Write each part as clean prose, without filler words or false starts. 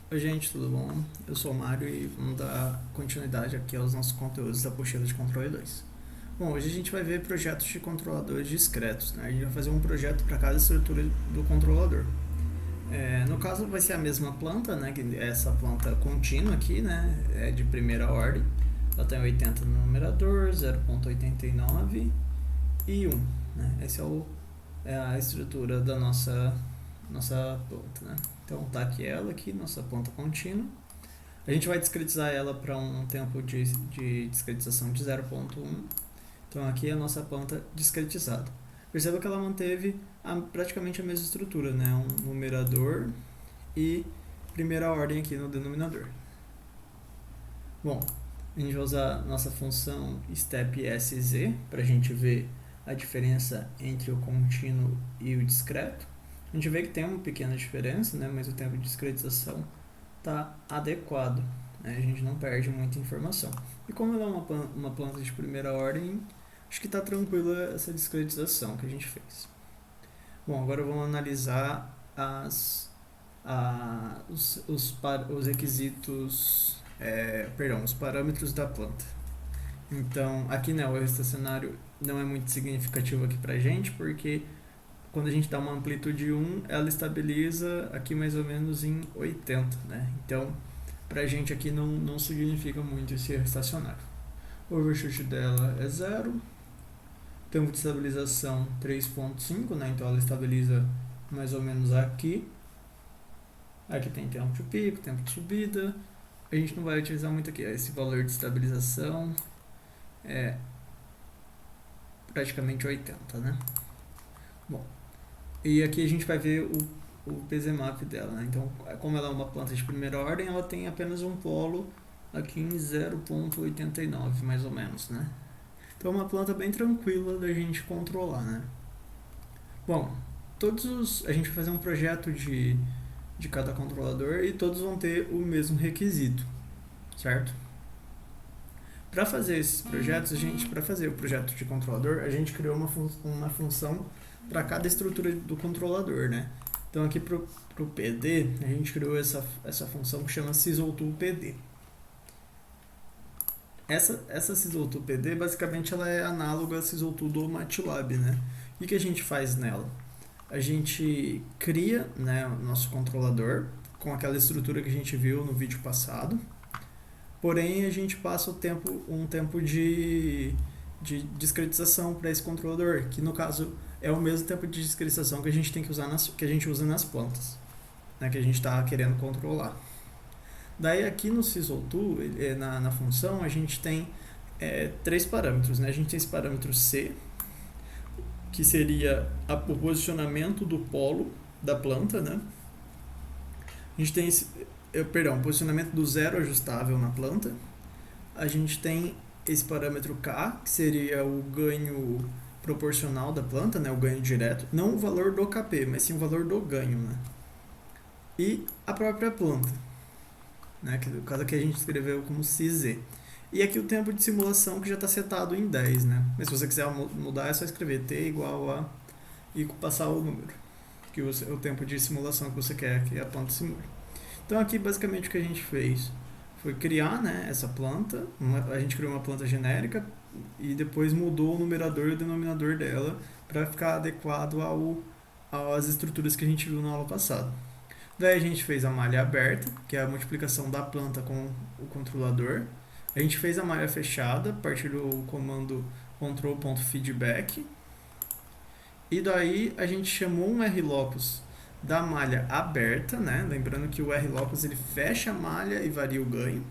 Oi gente, tudo bom? Eu sou o Mário e vamos dar continuidade aqui aos nossos conteúdos da apostila de controle 2. Bom, hoje a gente vai ver projetos de controladores discretos, né? A gente vai fazer um projeto para cada estrutura do controlador. No caso vai ser a mesma planta, né? Que é essa planta contínua aqui, né? É de primeira ordem. Ela tem 80 no numerador, 0,89 e 1, né? Essa é a estrutura da nossa planta, né? Então tá aqui ela aqui, nossa planta contínua. A gente vai discretizar ela para um tempo de discretização de 0,1. Então aqui é a nossa planta discretizada. Perceba que ela manteve praticamente a mesma estrutura, né? Um numerador e primeira ordem aqui no denominador. Bom, a gente vai usar nossa função step_sz para a gente ver a diferença entre o contínuo e o discreto. A gente vê que tem uma pequena diferença, né? Mas o tempo de discretização está adequado, né? A gente não perde muita informação. E como ela é uma planta de primeira ordem, acho que está tranquila essa discretização que a gente fez. Bom, agora vamos analisar os requisitos, os parâmetros da planta. Então, aqui, né, o erro estacionário não é muito significativo aqui pra gente, porque quando a gente dá uma amplitude 1, ela estabiliza aqui mais ou menos em 80, né? Então, pra gente aqui não significa muito esse erro estacionário. O overshoot dela é 0, tempo de estabilização 3.5, né? Então ela estabiliza mais ou menos aqui. Aqui tem tempo de pico, tempo de subida. A gente não vai utilizar muito aqui. Esse valor de estabilização é praticamente 80, né? Bom, e aqui a gente vai ver o PZMAP dela, né? Então, como ela é uma planta de primeira ordem, ela tem apenas um polo aqui em 0,89, mais ou menos, né? Então é uma planta bem tranquila da gente controlar, né? Bom, a gente vai fazer um projeto de cada controlador e todos vão ter o mesmo requisito, certo? Para fazer esses projetos, para fazer o projeto de controlador, a gente criou uma função para cada estrutura do controlador, né? Então aqui para o PD, a gente criou essa função que chama SysAutoPD. Essa SysAutoPD, basicamente, ela é análoga a SysAuto do MATLAB, né? E o que a gente faz nela? A gente cria, né, o nosso controlador com aquela estrutura que a gente viu no vídeo passado, porém a gente passa um tempo de discretização para esse controlador, que no caso é o mesmo tempo de discretização que a gente tem que usar que a gente usa nas plantas, né, que a gente está querendo controlar. Daí aqui no SysAuto, na função, a gente tem três parâmetros, né? A gente tem esse parâmetro C, que seria o posicionamento do polo da planta, né? A gente tem o posicionamento do zero ajustável na planta. A gente tem esse parâmetro K, que seria o ganho proporcional da planta, né? O ganho direto. Não o valor do KP, mas sim o valor do ganho, né? E a própria planta, né? Que no caso aqui a gente escreveu como CZ. E aqui o tempo de simulação que já está setado em 10, né? Mas se você quiser mudar é só escrever T igual a e passar o número, que o tempo de simulação que você quer que a planta simule. Então aqui basicamente o que a gente fez foi criar, né, essa planta, a gente criou uma planta genérica e depois mudou o numerador e o denominador dela para ficar adequado às estruturas que a gente viu na aula passada. Daí a gente fez a malha aberta, que é a multiplicação da planta com o controlador. A gente fez a malha fechada a partir do comando control.feedback. E daí a gente chamou um rlocus da malha aberta, né? Lembrando que o rlocus ele fecha a malha e varia o ganho.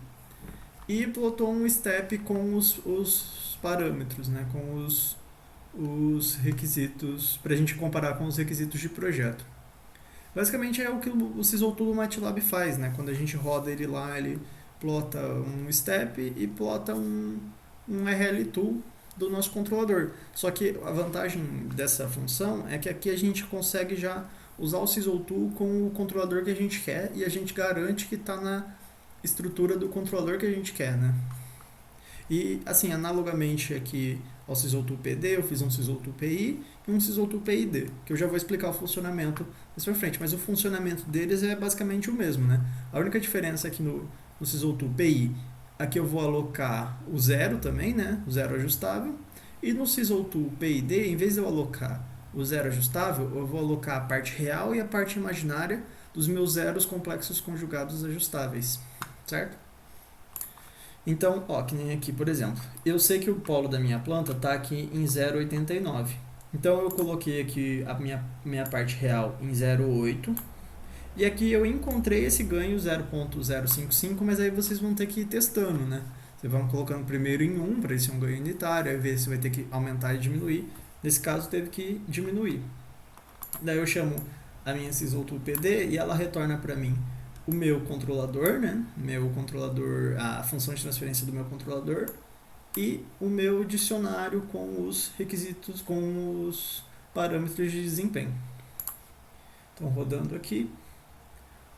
E plotou um step com os parâmetros, né? Com os requisitos, para a gente comparar com os requisitos de projeto. Basicamente é o que o SysAuto do MATLAB faz, né? Quando a gente roda ele lá, ele plota um step e plota um RLTool do nosso controlador. Só que a vantagem dessa função é que aqui a gente consegue já usar o SysAuto com o controlador que a gente quer e a gente garante que está na estrutura do controlador que a gente quer, né? E assim, analogamente aqui ao SysOuto PD, eu fiz um SysOuto PI e um SysOuto PID, que eu já vou explicar o funcionamento mais pra frente, mas o funcionamento deles é basicamente o mesmo, né? A única diferença aqui no SysOuto PI, aqui eu vou alocar o zero também, né? O zero ajustável, e no SysOuto PID, em vez de eu alocar o zero ajustável, eu vou alocar a parte real e a parte imaginária dos meus zeros complexos conjugados ajustáveis, certo? Então, ó, que nem aqui, por exemplo, eu sei que o polo da minha planta está aqui em 0,89. Então, eu coloquei aqui a minha parte real em 0,8. E aqui eu encontrei esse ganho 0,055, mas aí vocês vão ter que ir testando, né? Vocês vão colocando primeiro em 1 para esse ser um ganho unitário, aí ver se vai ter que aumentar e diminuir. Nesse caso, teve que diminuir. Daí eu chamo a minha SysOuto PD e ela retorna para mim o meu controlador, né? Meu controlador, a função de transferência do meu controlador e o meu dicionário com os requisitos, com os parâmetros de desempenho. Então, rodando aqui,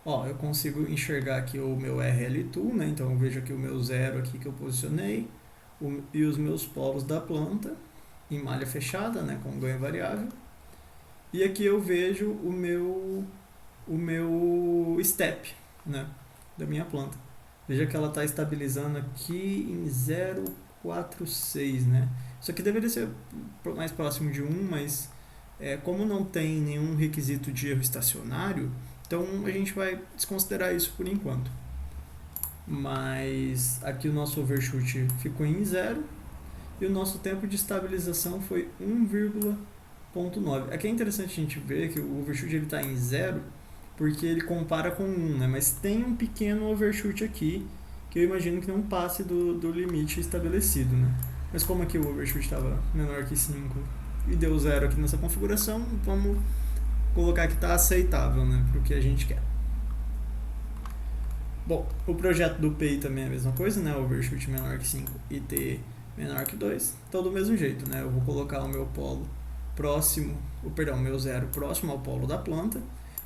ó, eu consigo enxergar aqui o meu RL2, né? Então, eu vejo aqui o meu zero aqui que eu posicionei e os meus polos da planta em malha fechada, né? Com ganho variável. E aqui eu vejo o meu step, né, da minha planta. Veja que ela está estabilizando aqui em 0,46, né? Isso aqui deveria ser mais próximo de 1, mas como não tem nenhum requisito de erro estacionário, então a gente vai desconsiderar isso por enquanto. Mas aqui o nosso overshoot ficou em 0 e o nosso tempo de estabilização foi 1,9. Aqui é interessante a gente ver que o overshoot está em 0 porque ele compara com 1, né? Mas tem um pequeno overshoot aqui que eu imagino que não passe do limite estabelecido, né? Mas como aqui o overshoot estava menor que 5 e deu 0 aqui nessa configuração, vamos colocar que está aceitável, né? Para o que a gente quer. Bom, o projeto do PI também é a mesma coisa, né? Overshoot menor que 5 e T menor que 2. Então, do mesmo jeito, né? Eu vou colocar o meu polo próximo, meu zero próximo ao polo da planta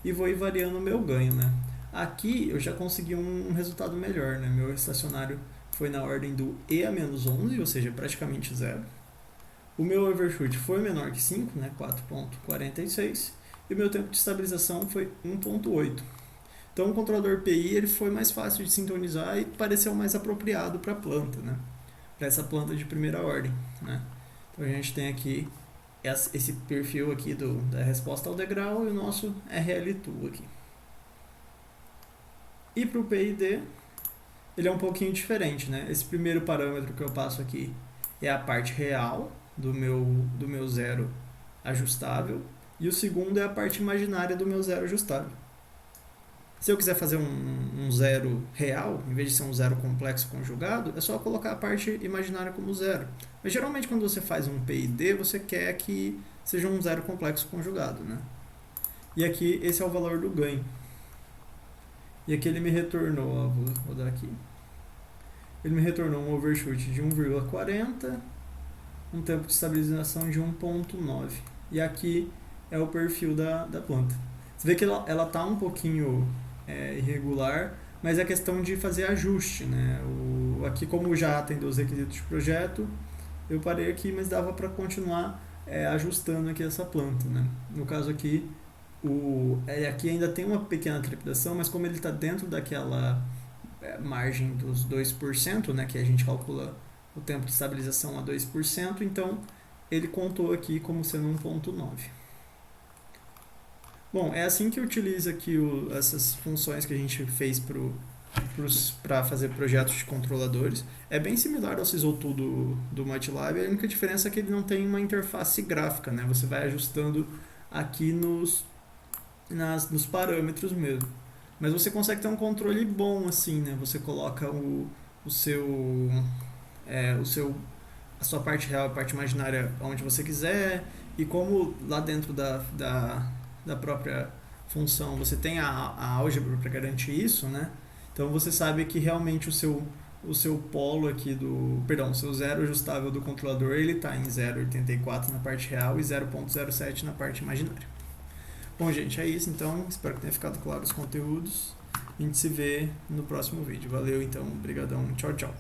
e vou ir variando o meu ganho, né? Aqui eu já consegui um resultado melhor, né? Meu estacionário foi na ordem do E a menos 11, ou seja, praticamente zero. O meu overshoot foi menor que 5, né? 4,46. E o meu tempo de estabilização foi 1,8. Então o controlador PI ele foi mais fácil de sintonizar e pareceu mais apropriado para a planta, né? Para essa planta de primeira ordem, né? Então a gente tem aqui esse perfil aqui da resposta ao degrau e o nosso RL2 aqui. E para o PID, ele é um pouquinho diferente, né? Esse primeiro parâmetro que eu passo aqui é a parte real do meu zero ajustável e o segundo é a parte imaginária do meu zero ajustável. Se eu quiser fazer um zero real, em vez de ser um zero complexo conjugado, é só colocar a parte imaginária como zero. Mas geralmente quando você faz um PID, você quer que seja um zero complexo conjugado, né? E aqui esse é o valor do ganho. E aqui ele me retornou, ó, vou rodar aqui. Ele me retornou um overshoot de 1,40, um tempo de estabilização de 1,9. E aqui é o perfil da planta. Você vê que ela tá um pouquinho irregular, mas é questão de fazer ajuste, né? Aqui como já atendeu os requisitos de projeto, eu parei aqui, mas dava para continuar ajustando aqui essa planta, né? No caso aqui, aqui ainda tem uma pequena trepidação, mas como ele está dentro daquela margem dos 2%, né, que a gente calcula o tempo de estabilização a 2%, então ele contou aqui como sendo 1,9. Bom, é assim que utiliza aqui essas funções que a gente fez para fazer projetos de controladores. É bem similar ao SysOuto do MATLAB, a única diferença é que ele não tem uma interface gráfica, né? Você vai ajustando aqui nos parâmetros mesmo. Mas você consegue ter um controle bom assim, né? Você coloca a sua parte real, a parte imaginária onde você quiser, e como lá dentro da própria função você tem a álgebra para garantir isso, né? Então você sabe que realmente o seu polo aqui o seu zero ajustável do controlador, ele está em 0,84 na parte real e 0,07 na parte imaginária. Bom, gente, é isso então. Espero que tenha ficado claro os conteúdos. A gente se vê no próximo vídeo. Valeu, então. Obrigadão. Tchau, tchau.